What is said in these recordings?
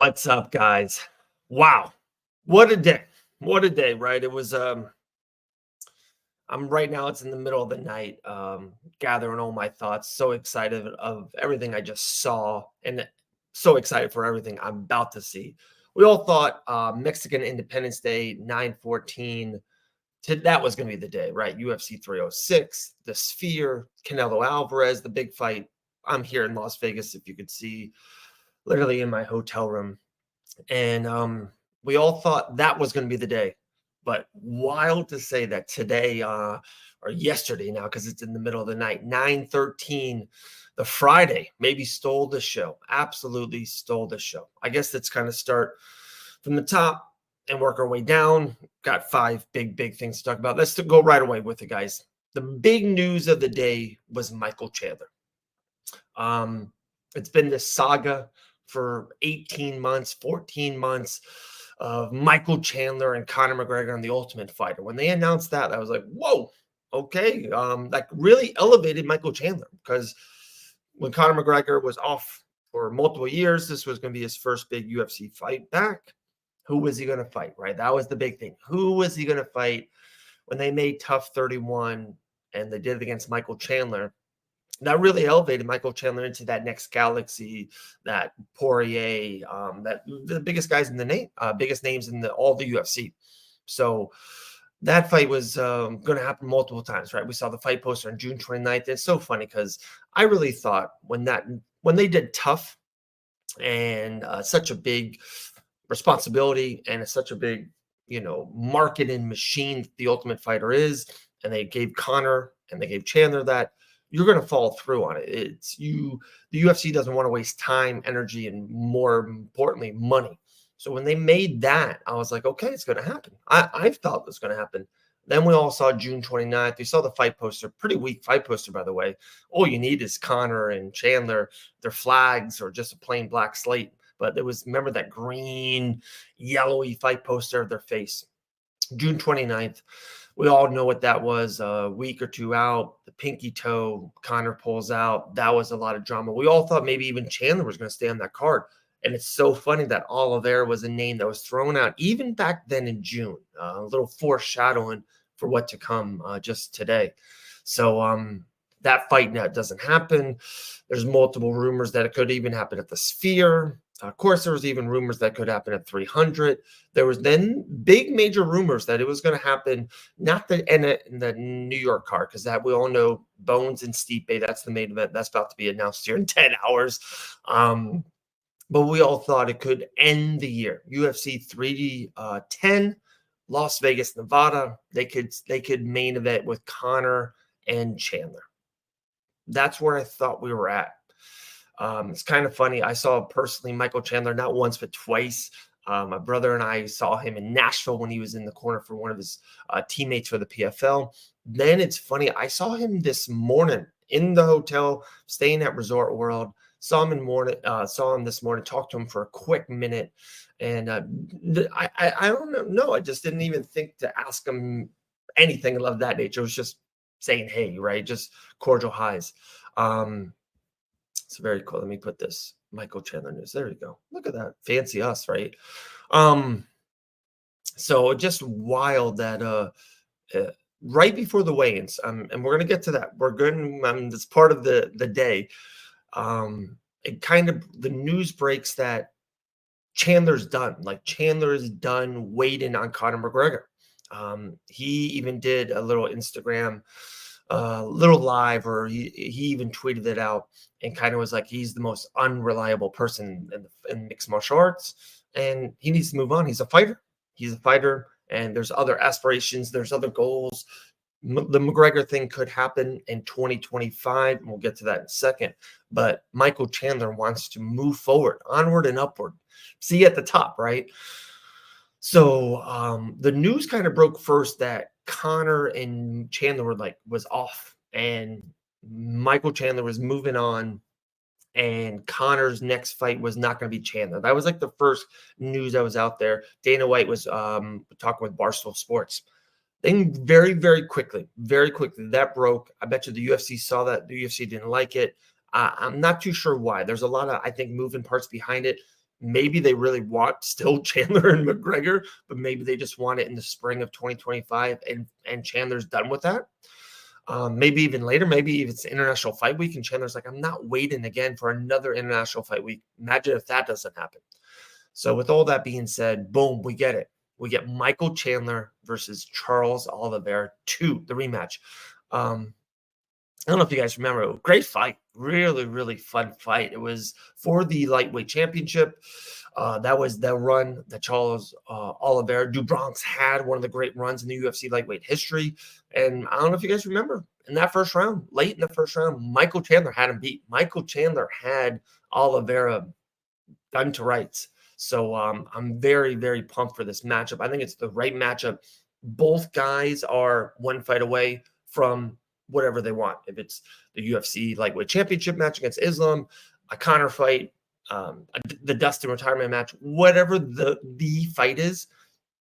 What's up, guys? Wow. What a day. What a day, right? It was I'm right now, it's in the middle of the night, gathering all my thoughts. So excited of everything I just saw and so excited for everything I'm about to see. We all thought Mexican Independence Day 9/14 that was going to be the day, right? UFC 306, the Sphere, Canelo Alvarez, the big fight. I'm here in Las Vegas, if you could see, literally in my hotel room. And we all thought that was going to be the day. But wild to say that today or yesterday now, because it's in the middle of the night, 9/13, the Friday, maybe stole the show. Absolutely stole the show. I guess let's kind of start from the top and work our way down. Got five big things to talk about. Let's go right away with it, guys. The big news of the day was Michael Chandler. It's been this saga for 18 months, 14 months of Michael Chandler and Conor McGregor on The Ultimate Fighter. When they announced that, I was like, whoa, okay. Like really elevated Michael Chandler, because when Conor McGregor was off for multiple years, this was going to be his first big UFC fight back. Who was he going to fight, right? That was the big thing. Who was he going to fight? When they made Tough 31 and they did it against Michael Chandler, that really elevated Michael Chandler into that next galaxy, that Poirier, that the biggest guys in the name, biggest names in all the UFC. So that fight was going to happen multiple times, right? We saw the fight poster on June 29th. It's so funny because I really thought when they did Tough and such a big responsibility and it's such a big, marketing machine The Ultimate Fighter is, and they gave Conor and they gave Chandler that, you're going to follow through on it. The UFC doesn't want to waste time, energy, and more importantly, money. So when they made that, I was like, okay, it's going to happen. I thought it was going to happen. Then we all saw June 29th. We saw the fight poster, pretty weak fight poster, by the way. All you need is Conor and Chandler, their flags, or just a plain black slate. But remember that green, yellowy fight poster of their face. June 29th. We all know what that was. A week or two out, the pinky toe, Conor pulls out. That was a lot of drama. We all thought maybe even Chandler was going to stay on that card. And it's so funny that Oliveira was a name that was thrown out even back then in June. A little foreshadowing for what to come just today. So that fight now doesn't happen. There's multiple rumors that it could even happen at the Sphere. Of course, there was even rumors that could happen at 300. There was then big major rumors that it was going to happen, not in the New York card, because that we all know Bones and Stipe, that's the main event. That's about to be announced here in 10 hours. But we all thought it could end the year. UFC 310, Las Vegas, Nevada. They could main event with Conor and Chandler. That's where I thought we were at. It's kind of funny. I saw personally Michael Chandler not once but twice. My brother and I saw him in Nashville when he was in the corner for one of his teammates for the PFL. Then it's funny. I saw him this morning in the hotel, staying at Resort World. Saw him this morning. Talked to him for a quick minute, and I don't know. I just didn't even think to ask him anything of that nature. It was just saying hey, right? Just cordial highs. It's very cool. Let me put this Michael Chandler news. There you go. Look at that. Fancy us, right? So just wild that right before the weigh-ins, and we're going to get to that. We're going, it's part of the day. It kind of, the news breaks that Chandler's done. Like Chandler is done waiting on Conor McGregor. He even did a little Instagram little live, or he even tweeted it out and kind of was like, he's the most unreliable person in mixed martial arts and he needs to move on. He's a fighter and there's other aspirations, there's other goals. The McGregor thing could happen in 2025, and we'll get to that in a second. But Michael Chandler wants to move forward, onward and upward. See at the top, right? So the news kind of broke first that Conor and Chandler was off, and Michael Chandler was moving on, and Conor's next fight was not going to be Chandler. That was like the first news that was out there. Dana White was talking with Barstool Sports. Then very quickly, that broke. I bet you the UFC saw that. The UFC didn't like it. I'm not too sure why. There's a lot of, I think, moving parts behind it. Maybe they really want still Chandler and McGregor, but maybe they just want it in the spring of 2025, and Chandler's done with that. Maybe even later, maybe if it's International Fight Week and Chandler's like, I'm not waiting again for another International Fight Week. Imagine if that doesn't happen. So with all that being said, boom, we get it. We get Michael Chandler versus Charles Oliveira 2, the rematch. I don't know if you guys remember. Great fight. Really, really fun fight. It was for the lightweight championship. That was the run that Charles Oliveira do Bronx had, one of the great runs in the UFC lightweight history. And I don't know if you guys remember, in that first round, late in the first round, Michael Chandler had him beat. Michael Chandler had Oliveira done to rights. So I'm very, very pumped for this matchup. I think it's the right matchup. Both guys are one fight away from whatever they want. If it's the UFC lightweight championship match against Islam, a Conor fight, the Dustin retirement match, whatever the fight is,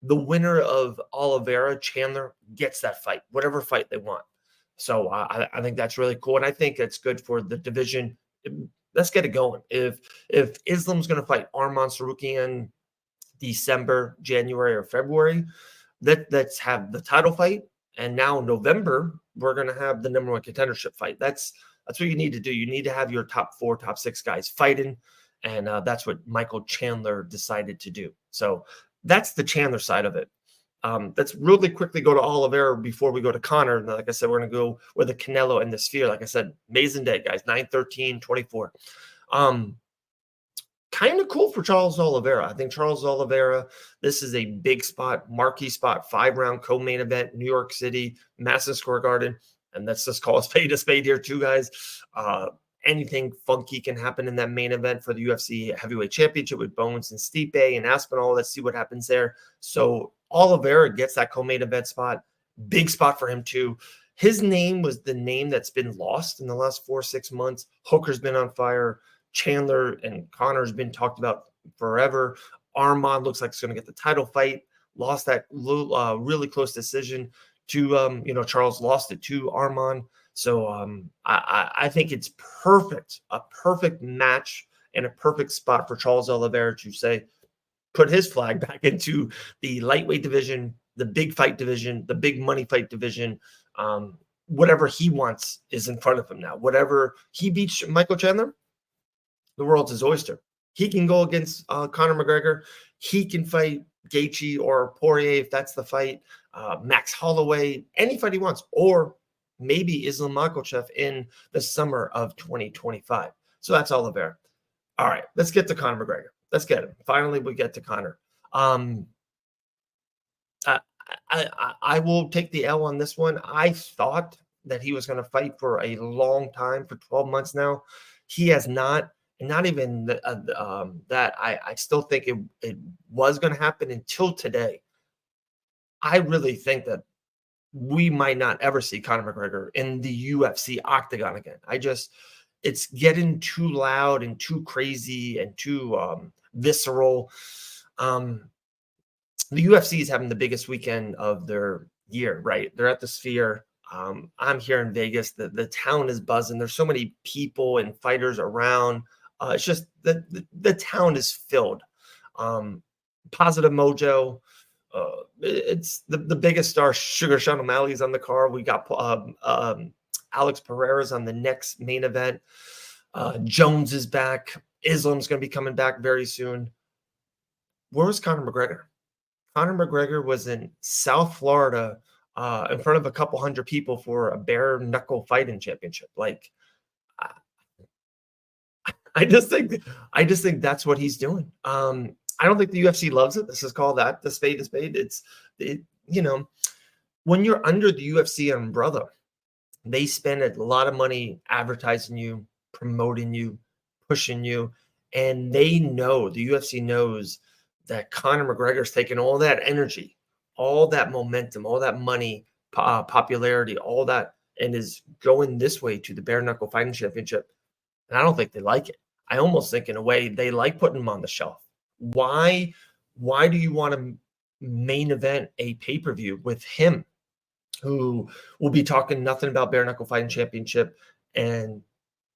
the winner of Oliveira Chandler gets that fight, whatever fight they want. So I think that's really cool, and I think it's good for the division. Let's get it going. If Islam's going to fight Arman Sarukian December, January, or February, let's have the title fight. And now in November, we're going to have the number one contendership fight. That's what you need to do. You need to have your top 4, top 6 guys fighting. And that's what Michael Chandler decided to do. So that's the Chandler side of it. Let's really quickly go to Oliveira before we go to Conor. And like I said, we're going to go with the Canelo and the Sphere. Like I said, amazing day, guys. 9/13/24. Kind of cool for Charles Oliveira. I think Charles Oliveira, this is a big spot, marquee spot, 5-round co-main event, New York City, Madison Square Garden. And let's just call a spade here too, guys. Anything funky can happen in that main event for the UFC heavyweight championship with Bones and Stipe and Aspinall. Let's see what happens there. So Oliveira gets that co-main event spot. Big spot for him too. His name was the name that's been lost in the last 4-6 months. Hooker's been on fire. Chandler and Conor's been talked about forever. Arman looks like he's going to get the title fight. Lost that really close decision to, Charles lost it to Arman. So I think it's perfect, a perfect match and a perfect spot for Charles Oliveira to say, put his flag back into the lightweight division, the big fight division, the big money fight division. Whatever he wants is in front of him now. Whatever he beats Michael Chandler, the world's his oyster. He can go against Conor McGregor. He can fight Gaethje or Poirier if that's the fight. Max Holloway, any fight he wants. Or maybe Islam Makhachev in the summer of 2025. So that's Oliveira. All right, let's get to Conor McGregor. Let's get him. Finally, we get to Conor. I will take the L on this one. I thought that he was going to fight for a long time, for 12 months now. He has not. And not even that. I still think it was going to happen until today. I really think that we might not ever see Conor McGregor in the UFC octagon again. It's getting too loud and too crazy and too visceral. The UFC is having the biggest weekend of their year, right? They're at the Sphere. I'm here in Vegas. The town is buzzing. There's so many people and fighters around. It's just the town is filled. Positive mojo. It's the biggest star. Sugar Sean O'Malley's on the card. We got Alex Pereira's on the next main event. Jones is back. Islam's going to be coming back very soon. Where was Conor McGregor? Conor McGregor was in South Florida in front of a couple hundred people for a bare knuckle fighting championship. Like, I just think that's what he's doing. I don't think the UFC loves it. This is called that. The spade is spade. When you're under the UFC umbrella, they spend a lot of money advertising you, promoting you, pushing you, and the UFC knows that Conor McGregor's taking all that energy, all that momentum, all that money, popularity, all that, and is going this way to the bare knuckle fighting championship. And I don't think they like it. I almost think in a way they like putting him on the shelf. Why do you want to main event a pay-per-view with him, who will be talking nothing about bare knuckle fighting championship? And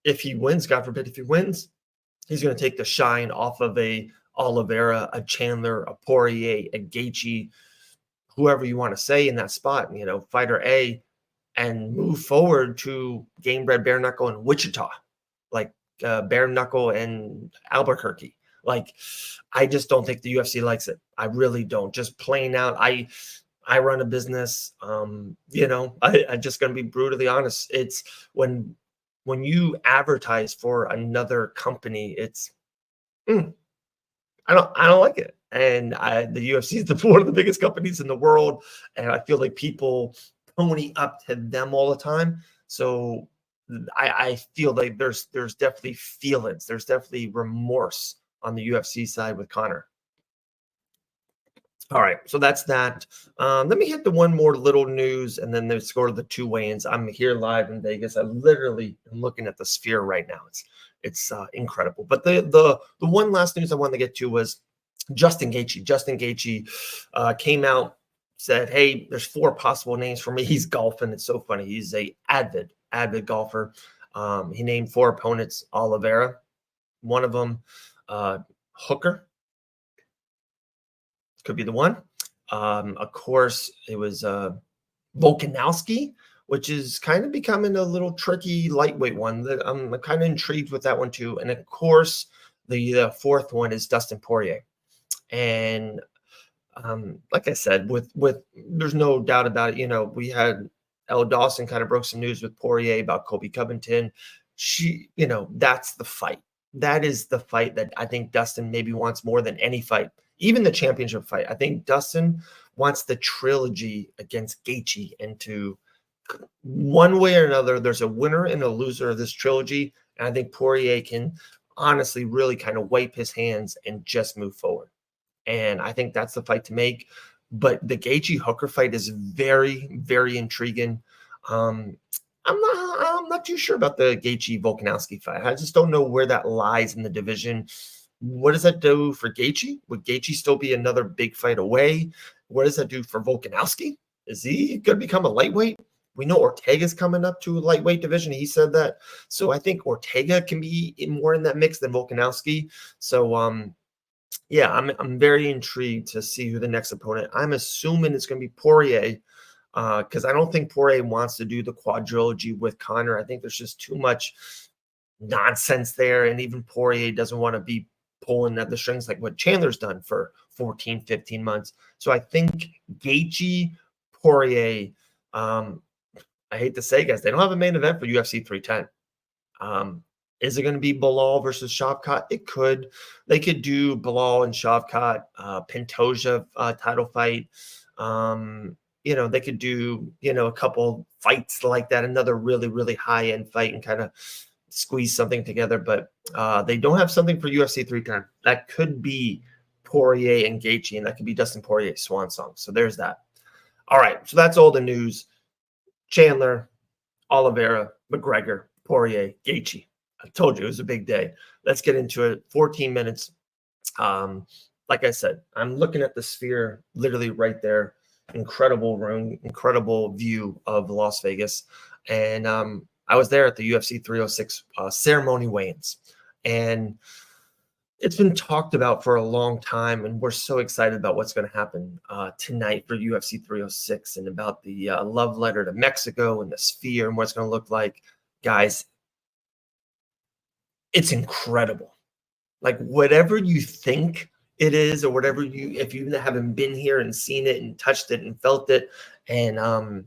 if he wins, God forbid, if he wins, he's going to take the shine off of a Oliveira, a Chandler, a Poirier, a Gaethje, whoever you want to say in that spot, fighter A, and move forward to game bred bare knuckle in Wichita, like bare knuckle and Albuquerque. Like, I just don't think the UFC likes it. I really don't. Just plain out. I run a business. I'm just going to be brutally honest. It's when you advertise for another company, it's I don't like it. And the UFC is one of the biggest companies in the world, and I feel like people pony up to them all the time. So I feel like there's definitely feelings, there's definitely remorse on the UFC side with Conor. All right, so that's that. Let me hit the one more little news, and then let's go to the two weigh-ins. I'm here live in Vegas. I literally am looking at the Sphere right now. It's incredible. But the one last news I wanted to get to was Justin Gaethje. Justin Gaethje came out, said, "Hey, there's 4 possible names for me." He's golfing. It's so funny. He's a avid golfer. He named 4 opponents. Oliveira, one of them. Hooker could be the one. Of course, it was Volkanovski, which is kind of becoming a little tricky lightweight one. That I'm kind of intrigued with that one too. And of course, the 4th one is Dustin Poirier. And like I said, with there's no doubt about it. We had Elle Dawson kind of broke some news with Poirier about Colby Covington. That's the fight. That is the fight that I think Dustin maybe wants more than any fight, even the championship fight. I think Dustin wants the trilogy against Gaethje, and to one way or another, there's a winner and a loser of this trilogy. And I think Poirier can honestly really kind of wipe his hands and just move forward. And I think that's the fight to make. But the Gaethje Hooker fight is very, very intriguing. I'm not too sure about the Gaethje Volkanovski fight. I just don't know where that lies in the division. What does that do for Gaethje? Would Gaethje still be another big fight away? What does that do for Volkanovski? Is he going to become a lightweight? We know Ortega's coming up to a lightweight division. He said that. So I think Ortega can be more in that mix than Volkanovski. So, yeah, I'm very intrigued to see who the next opponent. I'm assuming it's going to be Poirier, because I don't think Poirier wants to do the quadrilogy with Conor. I think there's just too much nonsense there, and even Poirier doesn't want to be pulling at the strings like what Chandler's done for 14, 15 months. So I think Gaethje, Poirier, I hate to say, guys, they don't have a main event for UFC 310. Is it going to be Bilal versus Shavkat? It could. They could do Bilal and Shavkat, Pantoja title fight. They could do, a couple fights like that, another really, really high-end fight, and kind of squeeze something together. But they don't have something for UFC 310. That could be Poirier and Gaethje, and that could be Dustin Poirier's swan song. So there's that. All right, so that's all the news. Chandler, Oliveira, McGregor, Poirier, Gaethje. I told you it was a big day. Let's get into it. 14 minutes. Like I said, I'm looking at the Sphere literally right there. Incredible room, incredible view of Las Vegas. And I was there at the UFC 306 ceremony weigh-ins. And it's been talked about for a long time, and we're so excited about what's going to happen tonight for UFC 306, and about the love letter to Mexico and the Sphere and what it's going to look like. Guys, it's incredible. Like, whatever you think it is, or whatever if you haven't been here and seen it and touched it and felt it and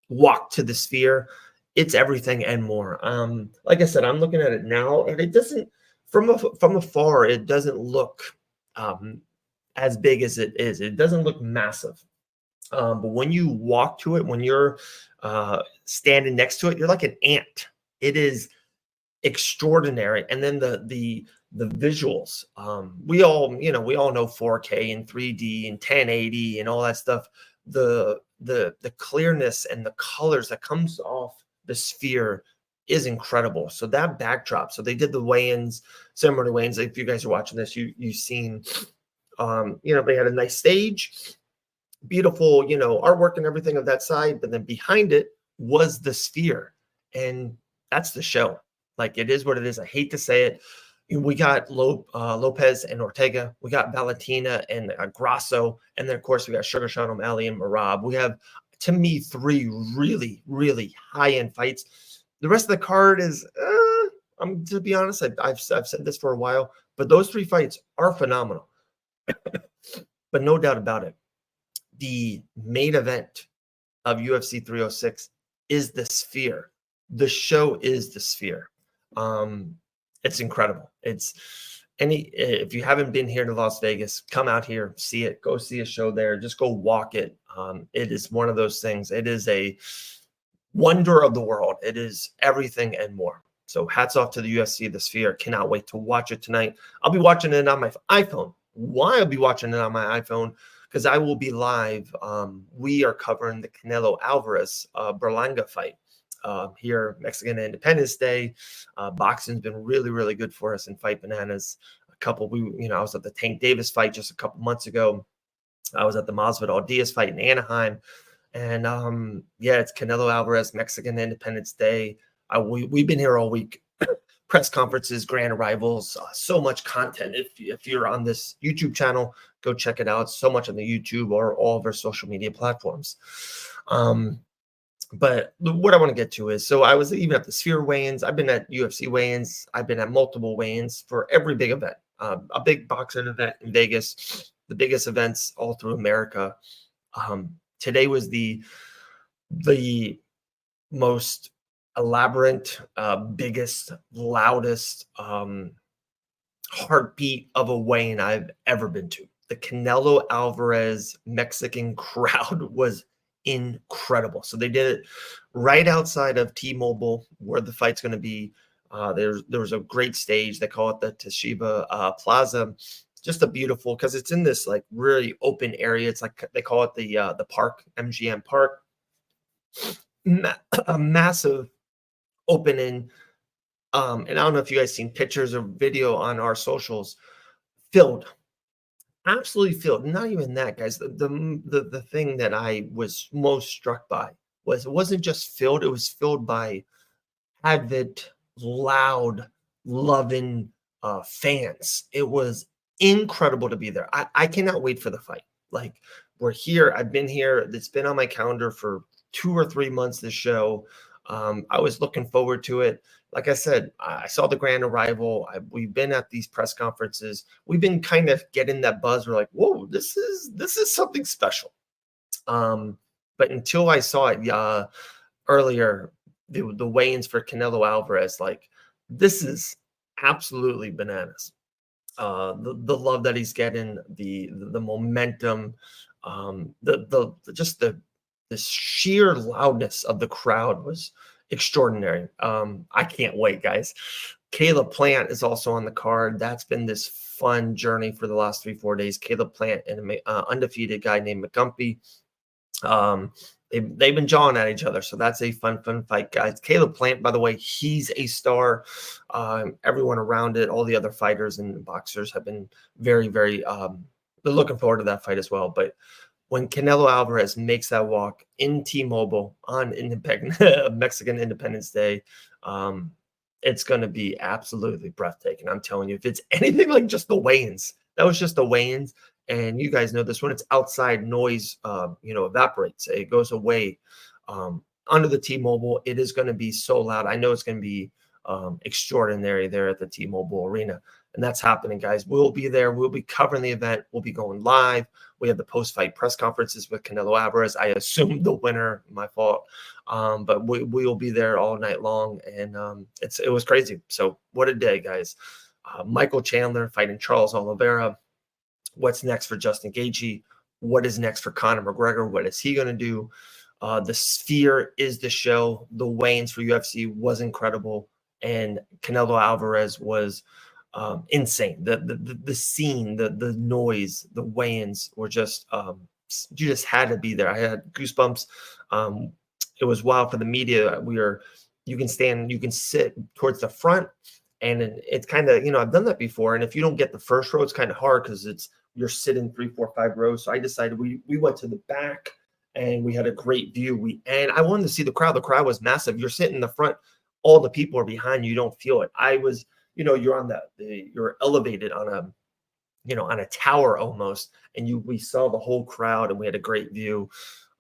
walked to the Sphere, it's everything and more. Like I said, I'm looking at it now, and it doesn't, from afar, it doesn't look as big as it is. It doesn't look massive. But when you walk to it, when you're standing next to it, you're like an ant. It is extraordinary. And then the visuals, we all know 4K and 3D and 1080 and all that stuff. The clearness and the colors that comes off the Sphere is incredible. So that backdrop, so they did the weigh-ins, ceremony weigh-ins. If you guys are watching this, you've seen, they had a nice stage, beautiful, artwork and everything of that side. But then behind it was the Sphere, and that's the show. Like, it is what it is. I hate to say it. We got Lopez and Ortega. We got Valentina and Grasso. And then, of course, we got Sugar Sean O'Malley and Marab. We have, to me, 3 really, really high-end fights. The rest of the card is, to be honest, I've said this for a while, but those 3 fights are phenomenal. But no doubt about it, the main event of UFC 306 is the Sphere. The show is the Sphere. It's incredible. If you haven't been here to Las Vegas, come out here, see it, go see a show there, just go walk it. It is one of those things. It is a wonder of the world. It is everything and more. So hats off to the UFC, the Sphere. Cannot wait to watch it tonight. I'll be watching it on my iPhone. Why I'll be watching it on my iPhone? Because I will be live. We are covering the Canelo Alvarez Berlanga fight here, Mexican Independence Day. Boxing's been really, really good for us in Fight Bananas. I was at the Tank Davis fight just a couple months ago. I was at the Masvidal Diaz fight in Anaheim. And it's Canelo Alvarez, Mexican Independence Day. We've been here all week. Press conferences, grand arrivals, so much content. If you're on this YouTube channel, go check it out. So much on the YouTube or all of our social media platforms. But what I want to get to is, so I was even at the Sphere weigh-ins. I've been at UFC weigh-ins. I've been at multiple weigh-ins for every big event. A big boxing event in Vegas, the biggest events all through America. Today was the most elaborate, biggest, loudest heartbeat of a weigh-in I've ever been to. The Canelo Alvarez Mexican crowd was incredible. So they did it right outside of T-Mobile, where the fight's going to be. There was a great stage. They call it the Toshiba Plaza. Just a beautiful, because it's in this like really open area. It's like they call it the park, MGM Park. A massive opening. And I don't know if you guys seen pictures or video on our socials. Filled. Absolutely filled. Not even that, guys. The thing that I was most struck by was it wasn't just filled. It was filled by avid, loud, loving fans. It was incredible to be there. I cannot wait for the fight. Like, we're here. I've been here. It's been on my calendar for 2 or 3 months, this show. I was looking forward to it. Like I said, I saw the grand arrival. We've been at these press conferences. We've been kind of getting that buzz. We're like, whoa, this is something special. But until I saw it earlier, the weigh-ins for Canelo Alvarez, like, this is absolutely bananas. The love that he's getting, the momentum, the sheer loudness of the crowd was extraordinary. I can't wait, guys. Caleb Plant is also on the card. That's been this fun journey for the last 3-4 days. Caleb Plant and an undefeated guy named McGumpy. They've been jawing at each other, so that's a fun fight, guys. Caleb Plant, by the way, he's a star. Everyone around it, all the other fighters and boxers have been very, very they're looking forward to that fight as well. But when Canelo Alvarez makes that walk in T-Mobile on Mexican Independence Day, it's going to be absolutely breathtaking. I'm telling you, if it's anything like just the weigh-ins, that was just the weigh-ins. And you guys know this, when it's outside, noise, evaporates. It goes away. Under the T-Mobile, it is going to be so loud. I know it's going to be extraordinary there at the T-Mobile Arena. And that's happening, guys. We'll be there. We'll be covering the event. We'll be going live. We have the post-fight press conferences with Canelo Alvarez. I assume the winner, my fault. But we will be there all night long. And it was crazy. So what a day, guys. Michael Chandler fighting Charles Oliveira. What's next for Justin Gaethje? What is next for Conor McGregor? What is he going to do? The Sphere is the show. The weigh-ins for UFC was incredible. And Canelo Alvarez was insane. The scene, the noise, the weigh-ins were just you just had to be there. I had goosebumps. It was wild for the media. You can sit towards the front, and it's kind of, I've done that before. And if you don't get the first row, it's kind of hard because you're sitting 3, 4, 5 rows. So I decided we went to the back, and we had a great view. And I wanted to see the crowd. The crowd was massive. You're sitting in the front, all the people are behind you. You don't feel it. I was, you're on you're elevated on a, on a tower almost, and we saw the whole crowd and we had a great view.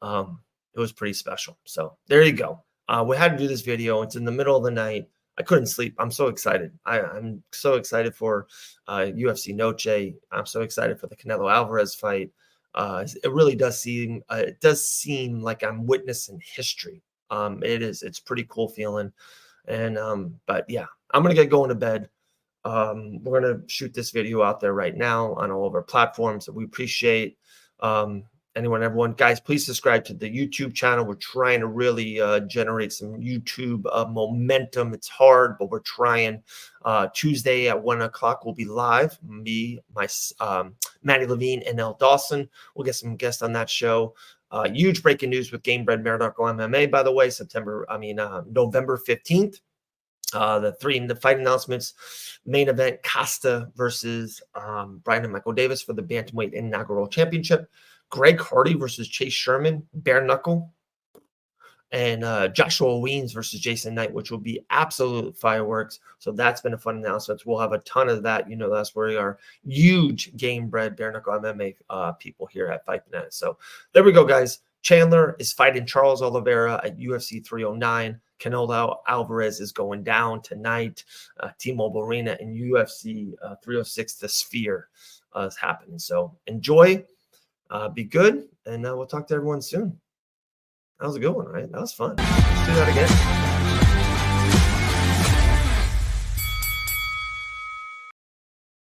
It was pretty special. So there you go. We had to do this video. It's in the middle of the night. I couldn't sleep. I'm so excited. I'm so excited for UFC Noche. I'm so excited for the Canelo Alvarez fight. It really does seem like I'm witnessing history. It's pretty cool feeling. And but yeah, I'm gonna get going to bed. We're gonna shoot this video out there right now on all of our platforms. We appreciate everyone. Guys, please subscribe to the YouTube channel. We're trying to really generate some YouTube momentum. It's hard, but we're trying. Tuesday at 1 o'clock we'll be live. Me, Maddie Levine, and L. Dawson. We'll get some guests on that show. Huge breaking news with Game Bread Miracle MMA, by the way, November 15th. The fight announcements: main event, Costa versus Brian Michael Davis for the Bantamweight Inaugural Championship. Greg Hardy versus Chase Sherman, bare knuckle. And Joshua Weems versus Jason Knight, which will be absolute fireworks. So that's been a fun announcement. We'll have a ton of that. That's where we are huge Game Bread bare knuckle MMA people here at Fight Fanatic. So there we go, guys. Chandler is fighting Charles Oliveira at UFC 309. Canelo Alvarez is going down tonight. T-Mobile Arena, and UFC 306, the Sphere, is happening. So enjoy. Be good, and we'll talk to everyone soon. That was a good one, right? That was fun. Let's do that again.